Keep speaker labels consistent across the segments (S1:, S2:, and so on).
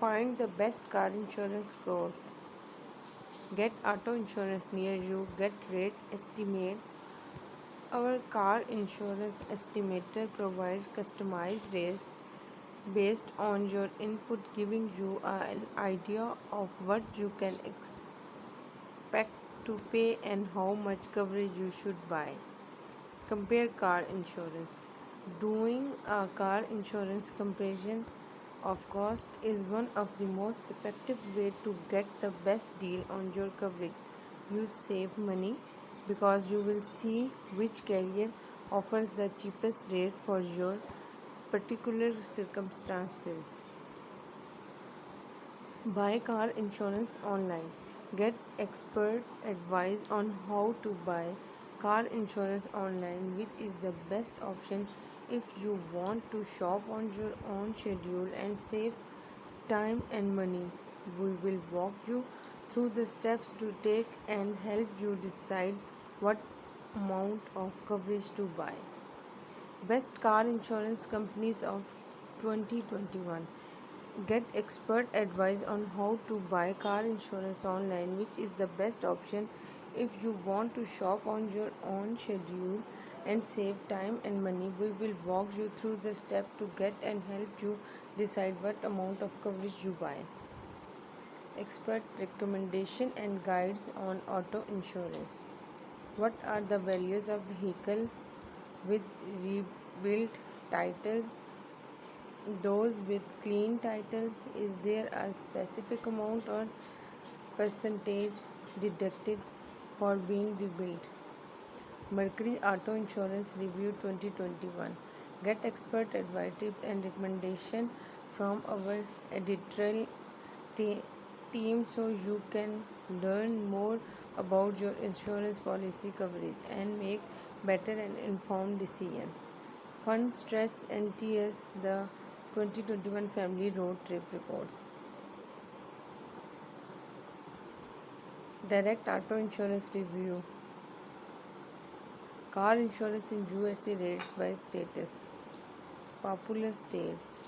S1: Find the best car insurance quotes. Get auto insurance near you. Get rate estimates. Our car insurance estimator provides customized rates based on your input, giving you an idea of what you can expect to pay and how much coverage you should buy. Compare car insurance. Doing a car insurance comparison of cost is one of the most effective way to get the best deal on your coverage. You save money because you will see which carrier offers the cheapest rate for your particular circumstances. Buy car insurance online. Get expert advice on how to buy car insurance online, which is the best option if you want to shop on your own schedule and save time and money. We will walk you through the steps to take and help you decide what amount of coverage to buy. Best car insurance companies of 2021. Get expert advice on how to buy car insurance online, which is the best option if you want to shop on your own schedule and save time and money. We will walk you through the step to get and help you decide what amount of coverage you buy. Expert recommendation and guides on auto insurance. What are the values of vehicle with rebuilt titles? Those with clean titles, is there a specific amount or percentage deducted for being rebuilt? Mercury Auto Insurance Review 2021. Get expert advice and recommendation from our editorial team so you can learn more about your insurance policy coverage and make better and informed decisions. Fun, stress, and tears. The 2021 Family Road Trip Reports. Direct Auto Insurance Review. Car insurance in USA rates by status. Popular states.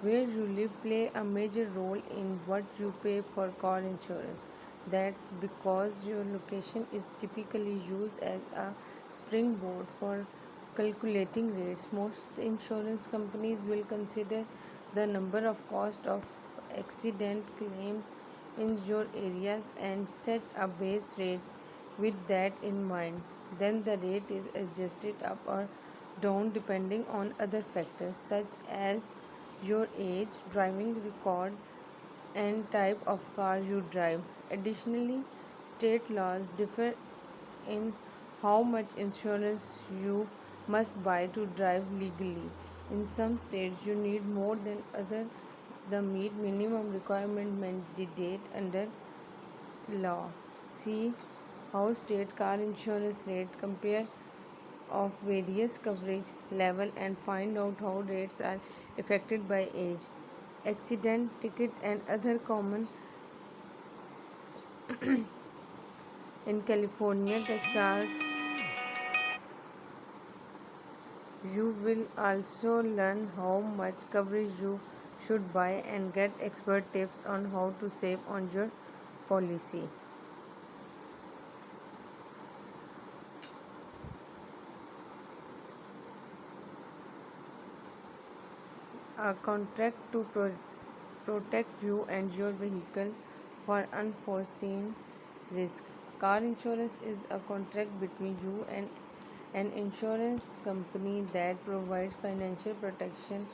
S1: Where you live play a major role in what you pay for car insurance. That's because your location is typically used as a springboard for calculating rates. Most insurance companies will consider the number of cost of accident claims in your areas and set a base rate with that in mind. Then the rate is adjusted up or down depending on other factors such as your age, driving record, and type of car you drive. Additionally, state laws differ in how much insurance you must buy to drive legally. In some states, you need more than other the meet minimum requirement mandate under law. See how state car insurance rate compare of various coverage level and find out how rates are affected by age, accident, ticket, and other common in California, Texas. You will also learn how much coverage you should buy and get expert tips on how to save on your policy. A contract to protect you and your vehicle for unforeseen risk. Car insurance is a contract between you and an insurance company that provides financial protection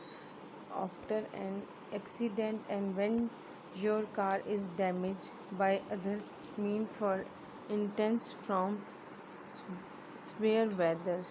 S1: after an accident and when your car is damaged by other means, for instance from severe weather.